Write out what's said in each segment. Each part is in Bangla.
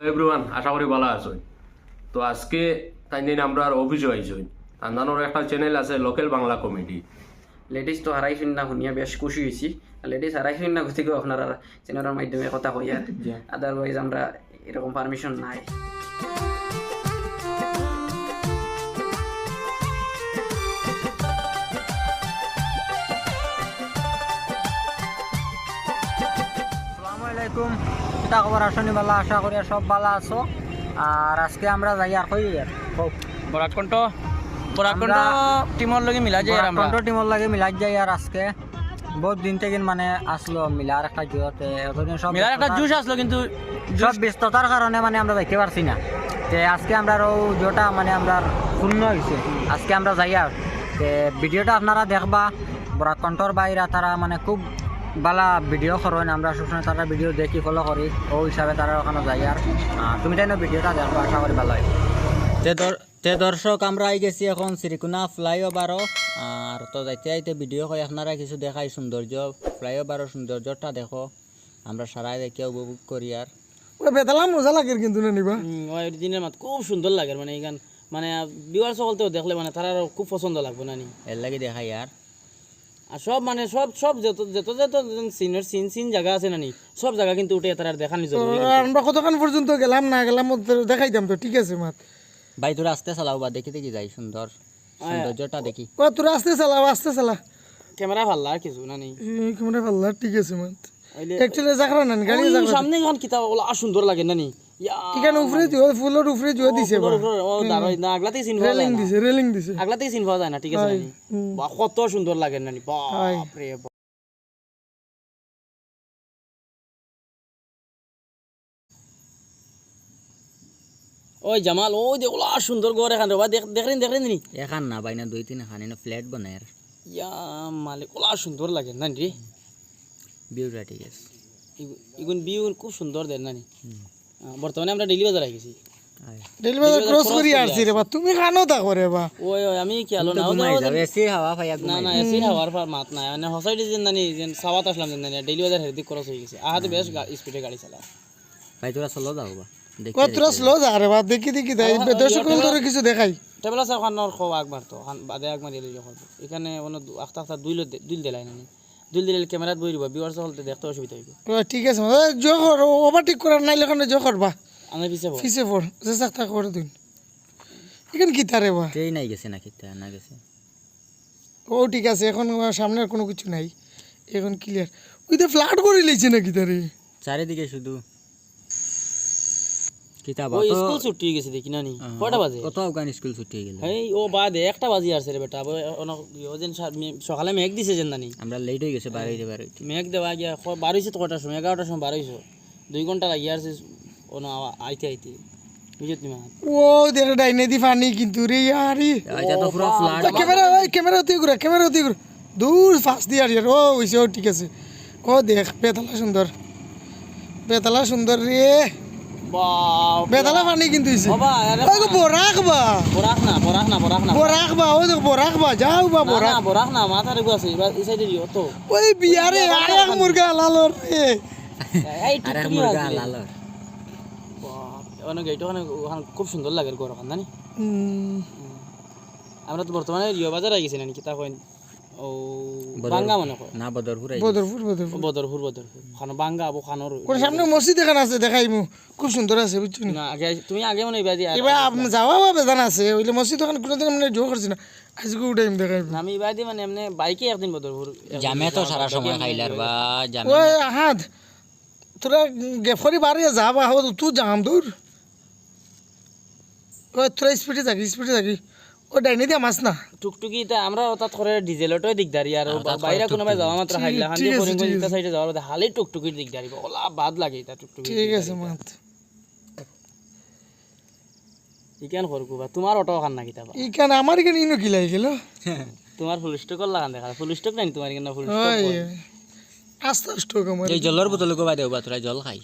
এভরিওয়ান, আশা করি ভালো আছো। তো আজকে তাই দিন আমরা অফিসে আইছি। তান্দানোর একটা চ্যানেল আছে লোকাল বাংলা কমেডি। লেডিস তো হারাইছেন না শুনিয়া বেশ খুশি হয়েছি। লেডিস হারাইছেন না গতিকে আপনারা চ্যানেলের মাধ্যমে কথা কইয়া, আদারওয়াইজ আমরা এরকম পারমিশন নাই। আসসালামু আলাইকুম, কিতা খবর? আসনি বালা, আশা করি সব ভালো আছো। আর আজকে আমরা যাই আর কই বরাকণ্ঠ টিমর লগে মিলা যায় আর আমরা টিমর লাগে মিলাই যাই। আর আজকে বহুত দিন থেকে মানে আসলো মিলার একটা জুয়তে, এতদিন সব মিলার একটা জুস আসলো কিন্তু সব ব্যস্ততার কারণে মানে আমরা যাইতে পারছি না। তে আজকে আমরা জোটা মানে আমরা শূন্য হয়েছে। আজকে আমরা যাই আর ভিডিওটা আপনারা দেখবা। বরাকণ্ঠর বাইরা তারা মানে খুব বালা ভিডিও করেন, আমরা সবসময় তারা ভিডিও দেখি ফলো করি, ও হিসাবে তারা ওখানে যাই। আর তুমি তাই না ভিডিওটা দেখবো, আশা করি ভালো হয়। তে দর্শক, আমরা আই গেছি এখন শ্রীকুনা ফ্লাইওভারও। আর তো যাইতে যাইতে ভিডিও করে আপনারা কিছু দেখাই সৌন্দর্য, ফ্লাইওভারের সৌন্দর্যটা দেখো, আমরা সারাই দেখে উপভোগ করি। আর বেতালা মজা লাগে কিন্তু না নিবা ওই দিনের মাত খুব সুন্দর লাগে মানে এই গান মানে বিওয়ার সকলতেও দেখলে মানে তারা খুব পছন্দ লাগবে না নি এর লাগে দেখাই। আর সব মানে সব সব যত যত যত সিনের সিন জায়গা আছে না নি সব জায়গা কিন্তু উঠে তারা দেখানি জরুরি। আমরা কতক্ষণ পর্যন্ত গেলাম না গেলাম দেখাইতাম তো, ঠিক আছে মাত ভাই তোরা আসতে চালাও বা দেখি দেখি যাই সুন্দর সৌন্দর্যটা দেখি। ও তোরা আস্তে চালা ক্যামেরা ভাল আর কিছু না নি ক্যামেরা ভালো, ঠিক আছে মাত একচুয়ালি জাগরা না গাড়ি জাগরা সামনে গান কিতাব ওলা আর সুন্দর লাগে না নি এখানে উপরে দিও, ফুলের উপরে জুয়ে দিছে, ও দাঁড়াই না আগলাতেই সিন পাওয়া যায় না, রেলিং দিছে আগলাতেই সিন পাওয়া যায় না, ঠিক আছে না নি? বাহ, কত সুন্দর লাগে না নি, বাপ রে বাপ। ওই জামাল ওই দে ওলা সুন্দর ঘর এখান রে দেখলেন নি এখান না ভাই না, দুই তিন এখানে না ফ্ল্যাট বানায়। আর ইয়া মালিক ওলা সুন্দর লাগে না রে, ভিউটা ঠিক আছে, ইগুন ভিউ খুব সুন্দর দেন না নি। বর্তমানে আমরা ডেইলি বাজার আই গেছি, ডেলিভারি ক্রস করি আসছি রে বা, তুমি খানো তা করে বা। ওই আমি কি আলো না এসি হাওয়া পাই না না এসি হাওয়ার মাত নাই মানে হসাইডি যেন নানি যেন সাওয়াত আসলাম যেন নানি ডেইলি বাজার হেরদি ক্রস হয়ে গেছে। আহাতে বেশ স্পিডে গাড়ি চালা ভাই তোরা চলো যাও বা দেখি। ও তোরা স্লো যা রে বা, দেখি তাই দর্শক ধরে কিছু দেখাই। টেবল আছে ওখানোর খো একবার তো বাদে একবার এলি যখন এখানে অন্য আখতা দুইল দিলাই নানি দুইল দিলে ক্যামেরাত বই দিব বিওয়ার্স হলতে দেখতে অসুবিধা হইবে। ঠিক আছে জোর ওভারটেক করার নাইলে ওখানে জোর করবা, আমি পিছে ফিসে পড় চেষ্টা করে দিন। এখানে কি তারে বা ট্রেন নাই গেছে নাকি না গেছে? ও ঠিক আছে, এখন সামনে আর কোনো কিছু নাই, এখন ক্লিয়ার। ওই তো ফ্ল্যাট করে লিয়েছে নাকি তারে চারিদিকে শুধু কিতাব। ওই স্কুল ছুটি হয়ে গেছে দেখি নানি কয়টা বাজে? কত আফগান স্কুল ছুটি হয়ে গেল। এই ও বাদে একটা বাজি আসছে রে বেটা। ও যেন সকালে মেঘ দিছে যেন নানি, আমরা লেট হয়ে গেছে বাড়াইতে মেঘ দেওয়া গিয়া বার হয়েছে তো কটার সময় 11টার সময় বার হয়েছে, 2 ঘন্টা লাগিয়ে আসছে ও না আইতে বুঝত নি। ও দেখে ডাইনে দি পানি কিন্তু রে ইয়ারি এটা তো পুরো ফ্ল্যাট। ক্যামেরা হতে ঘুরে দূর ফাঁস দিয়ে আর ও হইছে। ও ঠিক আছে, ও দেখ বেতালা সুন্দর রে, বেতালা পানি কিন্তু হইছে। বরাক বা ও দেখ বরাক বা, যাও বা বরাক না মাথার গো আছে এই সাইডে দিও তো ওই বিয়ারে আরেক মুরগা লালর রে, এই আরে মুরগা লালর অনেক এইটা ওখানে খুব সুন্দর লাগে ঘর ওখান জানি। আমরা তো বর্তমানে রিও বাজার আই গেছি নানি কিতা কইন ও বাঙ্গা মনে কয় না বদরপুর খানো বাঙ্গা আবো খানোর কোন সামনে মসজিদ এখানে আছে, দেখাইমু খুব সুন্দর আছে বুঝছো না। আগে তুমি আগে মনে ইবাদি এবার যাওয়া বা বেদান আছে, ওইলে মসজিদ ওখানে কোনোদিন মানে জো করছি না, আজকে উঠাইম দেখাইম। আমি ইবাদি মানে এমনি বাইকে একদিন বদরপুর জামে তো সারা সময় খাইলার বা জামে। ওই হাত তোরা গেফরি বাড়ি যাবা হো তুই যাম দূর, ওই তোরা স্পিডে থাকি ও ডাইনে দিয়া মাছ না টুকটুকি তা আমরা হঠাৎ করে ডিজেলটাই দিগদারি আর বাইরে কোনোবাই যাওয়া মাত্র হাইলা হান দিয়ে করিম ইটা সাইডে যাওয়ার মধ্যে হালি টুকটুকির দিগদারি ওলা বাদ লাগে এটা টুকটুকি। ঠিক আছে মাত ইকেন করকু বা তোমার অটো খান না কিতা বা ইখানে আমার এখানে ইনো কি লাগি গেল, তোমার ফুল স্টক লাগান দেখা ফুল স্টক নাই তোমার এখানে ফুল ওই স্টক আস্তে স্টক আমার এই জলের বোতল কো বাইদেও বা তোরা জল খাই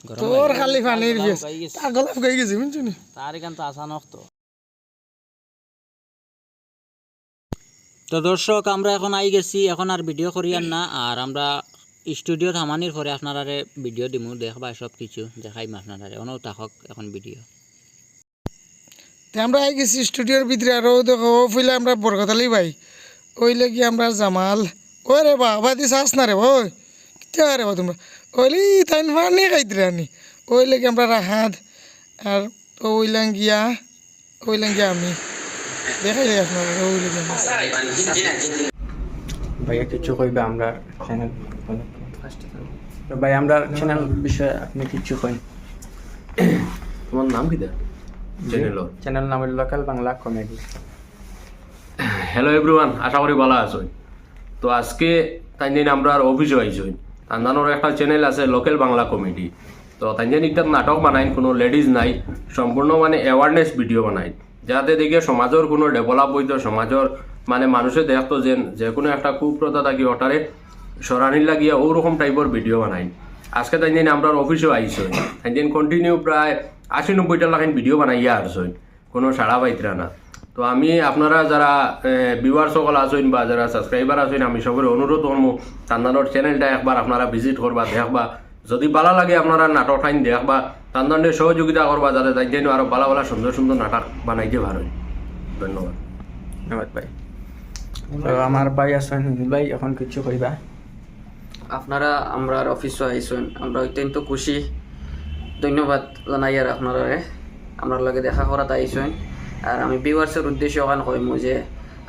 গরম তোর খালি পানির বেশ আগলাপ গাই গেছি বুঝছো নি। তার এখান তো আসা নক্ত। তো দর্শক, আমরা এখন আই গেছি, এখন আর ভিডিও করি আর না। আর আমরা স্টুডিও থামানির পরে আপনারা ভিডিও দিমু দেখবা সব কিছু দেখাইম আপনারা অনও থাকক এখন ভিডিও। তে আমরা আই গেছি স্টুডিওর ভিতরে আরও দেখো ও ফইলে আমরা বরকতালি ভাই ওইলে কি আমরা জামাল ও রে বা বাদি চাস না রে ওই কিতা রে বা তোমরা ওইলি তাই পানি খাইতে রানি ওইলে কি আমরা রাহাত আর ওইলাং গিয়া আমি দেখাই যাই আপনারা ওইলে গিয়া ভাইয়া কিছু কইবা আমরা চ্যানেল ভাই আমরা চ্যানেল বিষয়ে আপনি কিছু কইন। তোমার নাম কি দেয় চ্যানেলর? চ্যানেল নাম হলো local Bangla comedy. Hello everyone, আশা করি ভালো আছো। তো আজকে তাই দিন আমরা অফিসে আইসই। তান্দানোর একটা চ্যানেল আছে লোকাল বাংলা কমেডি। তো তাই দিন একটা নাটক বানাই, কোনো লেডিজ নাই, সম্পূর্ণ মানে অ্যাওয়ারনেস ভিডিও বানাই, যাতে দেখে সমাজের কোনো ডেভেলপ হইতো, সমাজের মানে মানুষে দেখতো যে কোনো একটা কুপ্রথা থাকি ওটারে সরানির লাগিয়া ওরকম টাইপের ভিডিও বানাই। আজকে তাই দিন আমরা অফিসেও আইসই। তাই দিন কন্টিনিউ প্রায় 80-90টা লাখান ভিডিও বানাইয়া আসই, কোনো সাড়া পাইতরা না। তো আমি আপনারা যারা ভিউয়ার সকল আছেন বা যারা সাবস্ক্রাইবার আছেন, আমি সবের অনুরোধ করবো তান্দানোর চ্যানেলটা একবার আপনারা ভিজিট করবা, দেখবা, যদি ভালো লাগে আপনারা নাটক টাইম দেখবা, তান্দানের সহযোগিতা করবা, যাতে তাই যেন আরো ভালো ভালো সুন্দর সুন্দর নাটক বানাইতে পারেন। ধন্যবাদ। ধন্যবাদ ভাই। তো আমার ভাই আছেন ভাই, এখন কিছু কইবা? আপনারা আমরা অফিসে আইসেন, আমরা অত্যন্ত খুশি, ধন্যবাদ জানাই আর আপনারা আমার লগে দেখা করাতে আইসেন। আর আমি ভিউয়ার্সের উদ্দেশ্যে ওখানে কইমু যে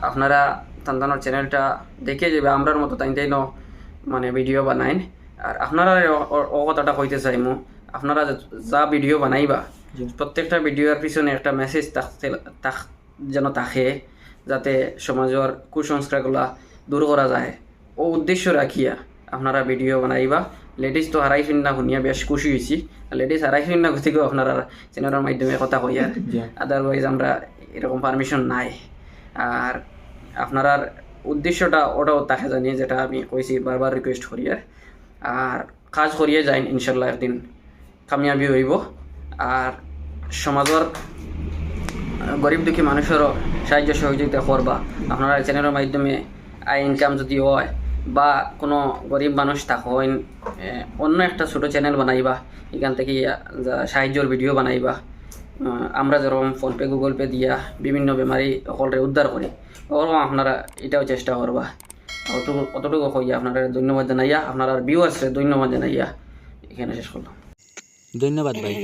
আপনারা তান্দানোর চ্যানেলটা দেখে যাবে, আমরার মতো তাই মানে ভিডিও বানাইন। আর আপনারা ও কথাটা কইতে চাইমু, আপনারা যা ভিডিও বানাইবা প্রত্যেকটা ভিডিওর পিছনে একটা মেসেজ যেন থাকে, যাতে সমাজের কুসংস্কারগুলা দূর করা যায়। ও উদ্দেশ্য রাখিয়া আপনারা ভিডিও বানাইবা। লেডিস তো হারাইছেন না শুনিয়া বেশ খুশি হয়েছি। লেডিস হারাইছেন না গতিকেও আপনারা চ্যানেলের মাধ্যমে কথা কইয়া, আদারওয়াইজ আমরা এরকম পারমিশন নাই। আর আপনার উদ্দেশ্যটা ওটাও তাকে জানিয়ে, যেটা আমি কইছি বারবার রিকোয়েস্ট করিয়া, আর কাজ করিয়ে যাই, ইনশাল্লাহ একদিন কামিয়াবি হইব। আর সমাজের গরিব দুঃখী মানুষেরও সাহায্য সহযোগিতা করবা। আপনারা চ্যানেলের মাধ্যমে আয় ইনকাম যদি হয়, বা কোনো গরিব মানুষ থাকেন, অন্য একটা ছোটো চ্যানেল বানাইবা, এখান থেকে সাহায্যের ভিডিও বানাইবা। আমরা যেরকম ফোনপে গুগল পে দিয়া বিভিন্ন বেমারি সকলরে উদ্ধার করি, ওরকম আপনারা এটাও চেষ্টা করবা। অতটুকু কইয়া আপনারা ধন্যবাদ জানাইয়া, আপনারা ভিউয়ার্সরে ধন্যবাদ জানাইয়া এখানে শেষ করলাম। ধন্যবাদ ভাই।